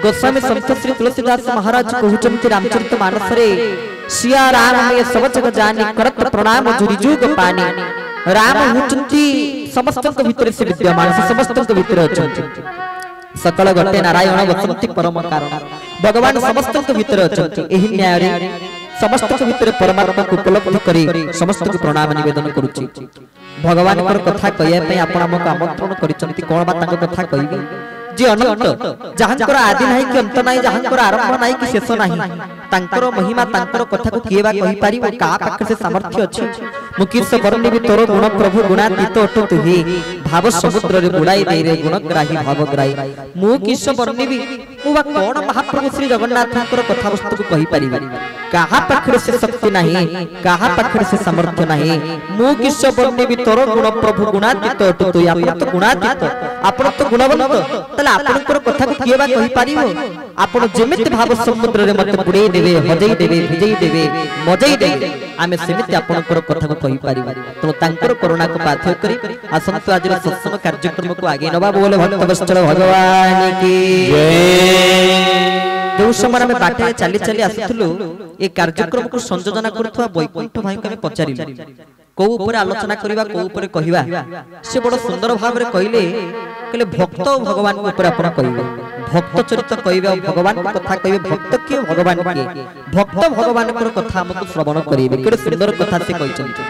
गोस्वामी संत श्री तुलसीदास महाराज कहउचंती रामचरित मानस रे सिया राम में सब जग जानी करत प्रणाम जुरी जुग पानी। राम हुचंती समस्त भितर से विद्यमान से समस्त भितर अछंती सकल घटे नारायण वसंती परम कारण भगवान समस्त भितर अछंती। एही न्याय रे समस्त भितर परमात्मा को उपलब्ध करी समस्त को प्रणाम निवेदन करूची। भगवान कर कथा कहया पई आपण हमक आमंत्रण करिसंती कोन बा ताको कथा कहबी जे अनंत जहांकर आदि नाही कि अंत नाही जहांकर आरंभ नाही कि शेष नाही तांकर महिमा तांकर कथा को किएबा कहि पारिबो का पाख से सामर्थ्य अछि। मुकिस वर्णि भी तोर गुण प्रभु गुणातीत अटु तुहि भाव समुद्र रे बुड़ाई दे रे गुणग्राही भावग्राही। मु किस वर्णि भी मुबा कोन महाप्रभु श्री जगन्नाथकर कथा वस्तु को कहि पारिबा काहा पाखरे से शक्ति नाही काहा पाखरे से सामर्थ्य नाही। मु किस वर्णि भी तोर गुण प्रभु गुणातीत अटु तुहि आपण तो गुणातीत आपण तो गुणवंत तले आपनकर कथा को किएबा कहि पारिबो आपण जेमिति भाव समुद्र रे मते बुड़े देबे हजई देबे भिजई देबे मजई देबे आमे सेमिति आपनकर कथा को कहि पारिबा। तो तांकर करुणा को पाथ्य करी आसंत आज सत्संग कार्यक्रम को आगे नबा बोले भक्त वत्सल भगवान की जय। जो समय में बाटे चली चली आसुथलु ए कार्यक्रम को संयोजना करथवा बैकुंठ भाई के पचारिलु को ऊपर आलोचना करिबा को ऊपर कहिबा से बड़ सुंदर भाव रे कहिले कहले भक्त भगवान के ऊपर आपण कहिबे भक्त चरित्र कहिबे भगवान को कथा कहिबे भक्त के भगवान के भक्त भगवान को कथा हमको श्रवण करिबे केडे सुंदर कथा से कहिसंती।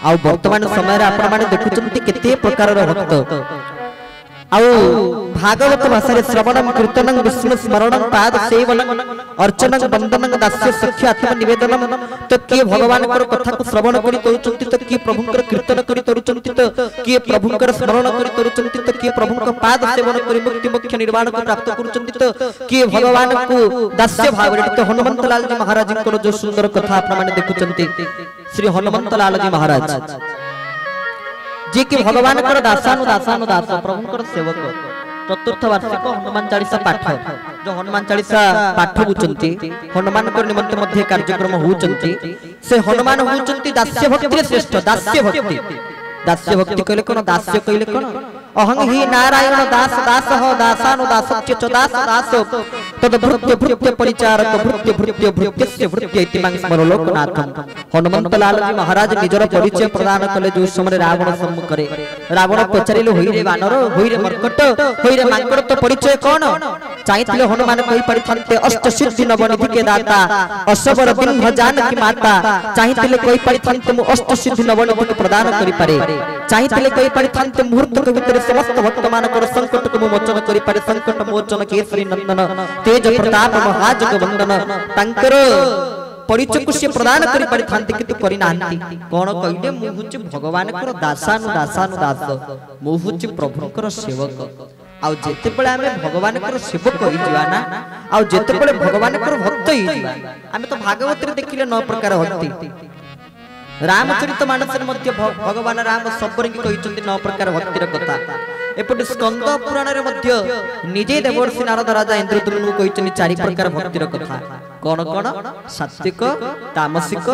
आ वर्तमान समय रे आपण माने देखुचंती केते प्रकार रो भक्त आउ भागवत भाषा रे श्रवणम कीर्तनम विष्णु स्मरणम पाद सेवनम अर्चनम वंदनम दास्य सख्य आत्म निवेदनम तो किए भगवान कर कथा को श्रवण करी करूचंती तो किए प्रभु कर कीर्तन करी करूचंती तो किए प्रभु कर स्मरण करी करूचंती तो किए प्रभु का पाद सेवन करी मुक्ति मोक्ष निर्वाण को प्राप्त करूचंती तो किए भगवान को दास्य भाव रे तो हनुमंत लाल जी महाराज को जो सुंदर कथा आपण माने देखुचंती श्री हनुमंत लाल जी महाराज जे कि भगवान कर दासानु दासानु दास प्रभु कर सेवक चतुर्थ वार्षिक हनुमान चालीसा पाठ जो हनुमान चालीसा पाठ होचंती हनुमान कर निमंत मध्ये कार्यक्रम होचंती से हनुमान होचंती दास्य भक्ति रे श्रेष्ठ दास्य भक्ति कहले कोन दास्य कहले कोन अहं ही नारायण दास दास हो दासानु दासच्य च दास दास तद भृत्य भृत्य परिचारक भृत्य भृत्य भृत्यस्य भृत्य इति मां स्मरो लोकनाथम। हनुमंत लाल जी महाराज निजर परिचय प्रदान कले जो समय रावण सम्मुख करे रावण पचारिले होई रे वानर होई रे मर्कट होई रे मांकड़ तो परिचय कोन चाहतिले हनुमान कहि परिथंते अष्ट सिद्धि नवनिधि के दाता असबर बिंभ जानकी माता चाहतिले कहि परिथंते मु अष्ट सिद्धि नवनिधि के प्रदान करि पारे चाहतिले कहि परिथंते मुहूर्त के भीतर समस्त भक्तमान कर संकट को मोचन करि पारे संकट मोचन केसरी नंदन तेज प्रताप महाजग वंदन तांकर परिचय को से प्रदान करि परिथांती किंतु परिनांती कोन कहिले मु हुची भगवान कर दासानु दासानु दास मु हुची प्रभु कर सेवक आउ जेते बेले आमे भगवान कर सेवक होई जिवा ना आउ जेते बेले भगवान कर भक्त होई जिवा आमे तो भागवत रे देखिले 9 प्रकार भक्ति रामचरित मानस मध्ये भगवान राम सबरंगी कहिचंती 9 प्रकार भक्तिर कथा एपटे स्कंद पुराण रे मध्ये निजे देवर्षि नारद राजा इंद्रद्युम्न कहिचंती 4 प्रकार भक्तिर कथा कोन कोन सात्विक तामसिक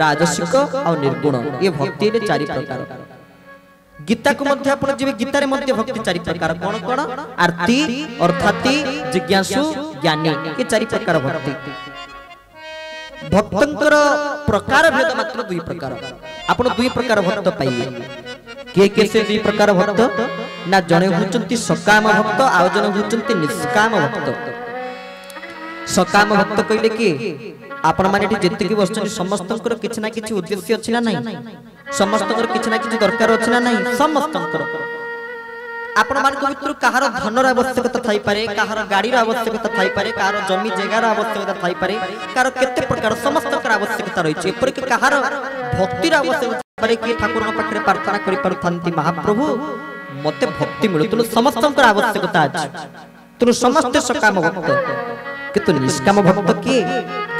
राजसिक और निर्गुण ये भक्ति रे 4 प्रकार। गीता को मध्य आपण जीवे गीता रे मध्य भक्ति 4 प्रकार कोन कोन आरती अर्थाती जिज्ञासु ज्ञानी ये 4 प्रकार भक्ति। भक्तंकर प्रकार भेद मात्र 2 प्रकार आपण 2 प्रकार भक्त पाइबे के से 2 प्रकार भक्त ना जने हुचंती सकाम भक्त आ जने हुचंती निष्काम भक्त। सकाम भक्त कहले कि आपण माने जेते कि बसचनी समस्तंकर किछ ना किछ उद्देश्य अछि ना नहीं समस्तंकर किछ ना किछ दरकार अछि ना नहीं समस्तंकर आपण मान को भितर कहार धनर आवश्यकता थाई पारे कहार गाडीर आवश्यकता थाई पारे कहार जमी जगार आवश्यकता थाई पारे कहार केते प्रकार समस्तंकर आवश्यकता रही छै एपर कि कहार भक्तिर आवश्यकता पारे कि ठाकुर पाखरे प्रार्थना करि पारुथांती महाप्रभु मते भक्ति मिलुतु समस्तंकर आवश्यकता अछि तुनु समस्त सकाम भक्त किंतु निष्काम भक्त के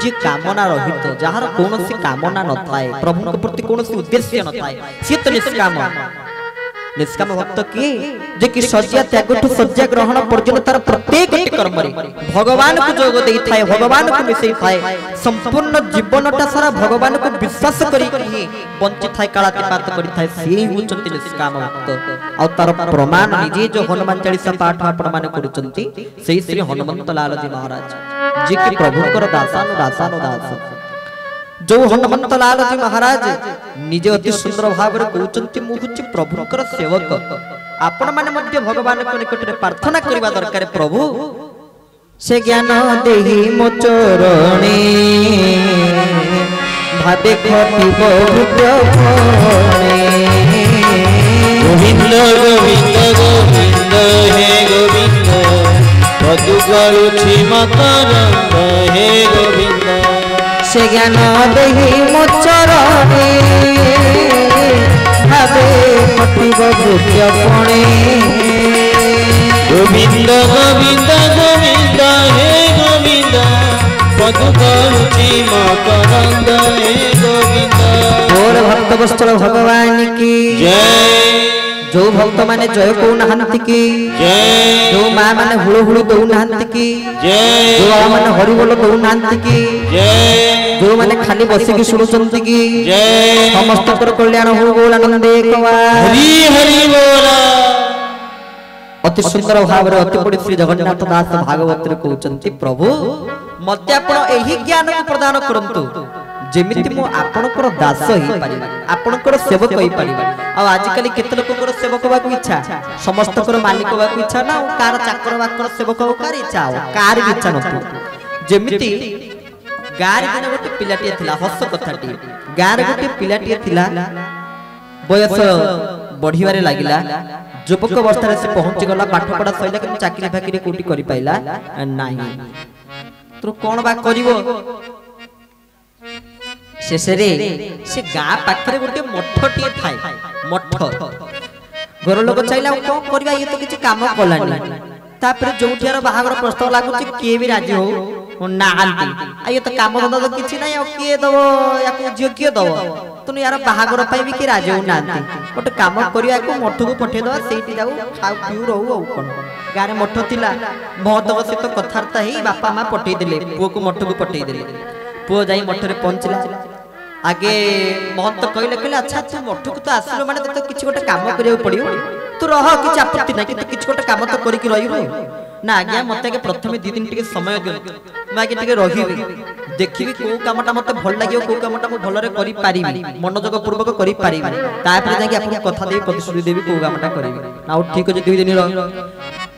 जे कामना रहित जहार कोनोसी कामना न थाए प्रभु के प्रति कोनोसी उद्देश्य न थाए से तो निष्काम निष्काम भक्त किए जे कि शଯ୍या त्यागठु शଯ୍या ग्रहण पर्यंत तार प्रत्येक कर्म रे भगवान को जोग देई थाए भगवान को मिसई थाए संपूर्ण जीवनटा सारा भगवान को विश्वास करी ही बंची थाए कालातिपात करी थाए से होचंती निष्काम भक्त आ तार प्रमाण निजे जो हनुमान चालीसा पाठ आपण माने करूचंती सेही श्री हनुमंत लाल जी महाराज जे कि प्रभुकर दासानु दास जो हनुमंत लाल जी महाराज निजे अति सुंदर भाव रे कहउचंती मु होची प्रभुकर सेवक आपण माने मध्य भगवान को निकट रे प्रार्थना करबा दरकार प्रभु से ज्ञान देहि मो चरणे भाबे खटिब हृदय गोविंद गोविंद गोविंद हे गोविंद पदु गलुछि मकरंद हे गोविंद से ज्ञान देहि मो चरणे भाबे खटिब हृदय गोविंद गोविंद गोविंद हे गोविंद पदु गलुछि मकरंद हे गोविंद बोल भक्त वत्सल भगवान की जय जो भक्त माने जय को नहंती की जय जो मां माने हुळु हुळु दउ नहंती की जय जो माने हरि बोल दउ नहंती की जय जो माने खाली बसी की सुनुचंती की जय समस्त कर कल्याण हो बोल आनंद एकवा हरि हरि बोला अति सुंदर भाव रे अति बड़ी श्री जगन्नाथ दास भागवत रे कहउचंती प्रभु मते आपण एही ज्ञान को प्रदान करंतु जेमिति मो आपनकर दास ही पारिबा आपनकर सेवक होई पारिबा आ आज काली केते लोककर सेवक होबा को इच्छा समस्त कर मालिक होबा को इच्छा ना कार चाकर बाकर सेवक हो कार इच्छा हो कार इच्छा नथु जेमिति गार दिन गोटे पिलाटी थिला हस कथाटी गार गोटे पिलाटी थिला बयस बढ़िवारे लागिला युवक अवस्था रे से पहुंची गला पाठ पढ़ा सइला कि चाकरी फाकरी कोटी करि पाइला नाही तो कोन बा करिवो शेषरे से गाँ पाखरे गोटे मठटी थाए मठ घर लोक चाहला कौन करबा ये तो किछि काम कलानी तापर जोठियार बाहागर प्रस्ताव लागुछि के भी राजी हो नांती आ ये तो काम धंदा तो किछि नै के दबो याको जियो के दबो तनु यार बाहागर पाई भी के राजी हो नांती गोटे काम करिया को मठ को पठे दवा सेठी जाऊ खाऊ पिउ रहू औ कोन गारे मठ थिला बहुत सहित कथार्ता ही बापा मां पठे दिले पुओ को मठ को पठे दिले पुओ जाई मठ रे पहुंचला आगे महंत कहले कहले अच्छा तू मठ को तो आसिलो माने तो किछि गोटे काम करियो पड़ियो तू रह किछि आपत्ति नै कि तू किछि गोटे काम तो करि कि रहिबो ना आज्ञा मते के प्रथमे 2 दिन टिके समय दियो मैं आगे टिके रहिबी देखिबी को कामटा मते भल लागियो को कामटा मो भलरे करि पारिबी मनोजग पूर्वक करि पारिबी तापर जाके आपन कथा देबी प्रतिश्रुति देबी को कामटा करिबी ना ठीक अछि 2 दिन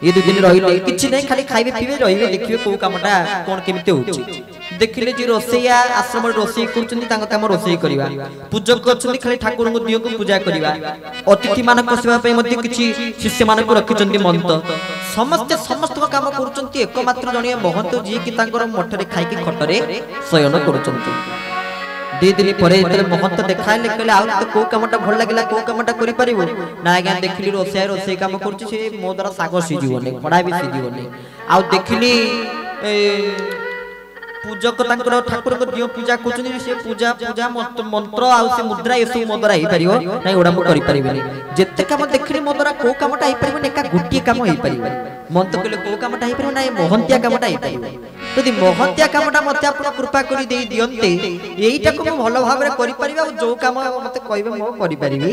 ये 2 दिन रहिले किछि नै खाली खाइबे पीबे रहिबे देखिबे को कामटा कोन केमिते होछि देखिले जे रोसैया आश्रम रोसै करछन्ती तांग काम रोसै करिबा पूजक अछन्ती खाली ठाकुर को दियो को पूजा करिबा अतिथि मानक सेवा पय मध्ये किछि शिष्य मानक रखिचन्ती मंत समस्त काम करछन्ती एकमात्र जणिया महंत जी कि तांकर मठरे खाइ कि खटरे शयन करछन्ती 2 दिन परे इतरे महंत देखाइले कहले आ तो को कामटा भल लागिला को कामटा करि परिबो ना आज्ञा देखिली रोसै काम करछि से मो द्वारा सागो सिजिवने खडा भी सिजिवने आ देखिली पूजक तांकर ठाकुर को दियो पूजा कोचनी से पूजा पूजा मंत्र आ से मुद्रा ए सब मोदरा ही परिबो नै ओडा मो करि परिबेनी जेते काम देखिली मोदरा को कामटा ही परिबो एका गुटी काम ही परिबो मन तो कहले को कामटा ही परिबो नै मोहंतिया कामटा ही परिबो यदि मोहंतिया कामटा मते आपण कृपा करि देई दियन्ते एईटा को मो भलो भाबरे करि परिबा जो काम मते कहबे मो करि परिबी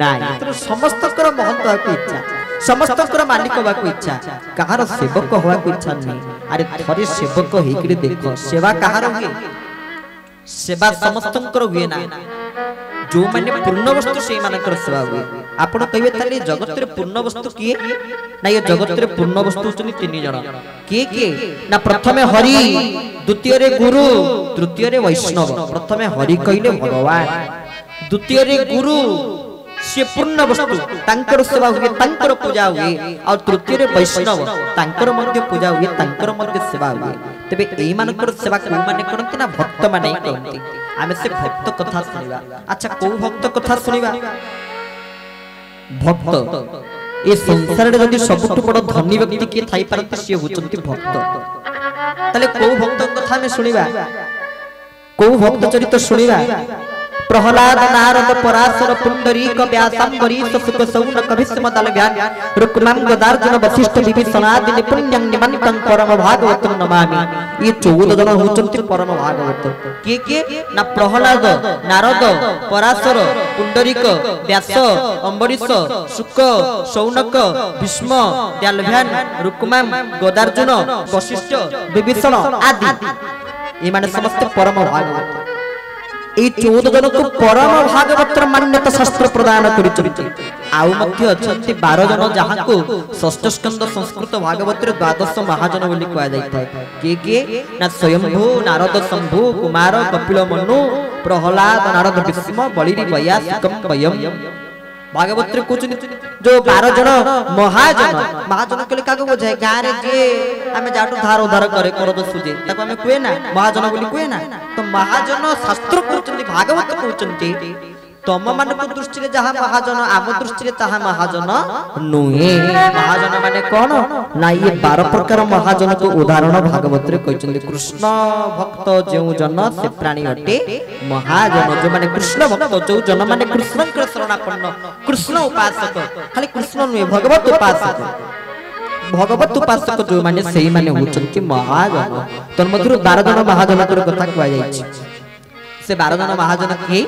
नै तो समस्त कर महंत को इच्छा समस्त कर मालिक होबा को इच्छा कहार सेवक होबा को इच्छा नै अरे थरे सेवक हेकड़ी देखो सेवा कहार हुए सेवा समस्तंकर हुए ना जो माने पूर्ण वस्तु से मानकर सेवा हुए आपण कहबे ताले जगत रे पूर्ण वस्तु किए ना ये जगत रे पूर्ण वस्तु छनि 3 जण किए ना प्रथमे हरि द्वितीय रे गुरु तृतीय रे वैष्णव प्रथमे हरि कहले भगवान द्वितीय रे गुरु से पूर्ण वस्तु तांकर सेवा हुए तांकर पूजा हुए और तृतीय रे वैष्णव तांकर मध्य पूजा हुए तांकर मध्य सेवा हुए तबे एई मानकर सेवा को माने करंती ना भक्त माने करंती आमे से भक्त कथा सुनिबा अच्छा को भक्त कथा सुनिबा भक्त ए संसार रे जदि सबटु बड़ धनी व्यक्ति के थाई परंती से होचंती भक्त ताले को भक्त कथा में सुनिबा को भक्त चरित्र सुनिबा प्रहलाद नारद पराशर पुंडरीक व्यासांबरीश सुख सौनक भीष्म दलव्यान रुक्मं गदार्जुन वशिष्ठ विभीषणादि निपुण्यं निमन्तं परम भागवतं नमामि। ये 14 जन होचंती परम भागवत के ना प्रहलाद नारद पराशर पुंडरीक व्यास अंबरीश सुक सौनक भीष्म दलव्यान रुक्मं गदार्जुन वशिष्ठ विभीषण आदि ये माने समस्त परम भागवत। 14 जन को परम भागवतर मान्यता शास्त्र प्रदान करिचंती। आउ मध्य अछंती 12 जन जहां को षष्ठ स्कंद संस्कृत भागवत रे द्वादश महाजन बोली कहा जायता है। के ना स्वयंभू नारद शंभु कुमार कपिल मनु प्रहलाद नारद भीष्म बलिरी वयासिकम वयम भागवत रे कुछ जो 12 जन महाजन महाजन के कागो बुझाय गां रे जे हमें जाटू धार उधार करे कर दो सुजे ताको हमें कुए ना महाजन बोली कुए ना। तो महाजन शास्त्र कहउचंती भागवत कहउचंती तम मान को दृष्टि रे जहां महाजन आम दृष्टि रे ताहा महाजन नुहे। महाजन माने कोन ना ये 12 प्रकार महाजन को उदाहरण भागवत रे कहउचंती। कृष्ण भक्त जेउ जन से प्राणी अटे महाजन जो माने कृष्ण भक्त जो जन माने कृष्ण के शरणापन्न कृष्ण उपासक खाली कृष्ण नुहे भगवत उपासक भगवत उपासक जो माने सेही माने होचंती महाजन। तन्मधुर 12 जन महाजन कर कथा कहै जायछि। से 12 जन महाजन के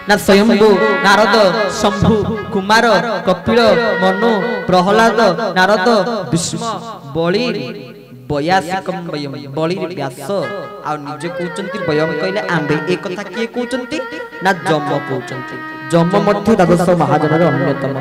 ना स्वयंभू नारद शंभु कुमार कपिल मनु प्रहलाद नारद भीष्म बलि वयासिकम वयम बलि व्यास आ निजे कहउचंती वयम कहले आंबे ए कथा किए कहउचंती ना जम कहउचंती। जम मध्य द्वादश महाजन रे अन्यतम।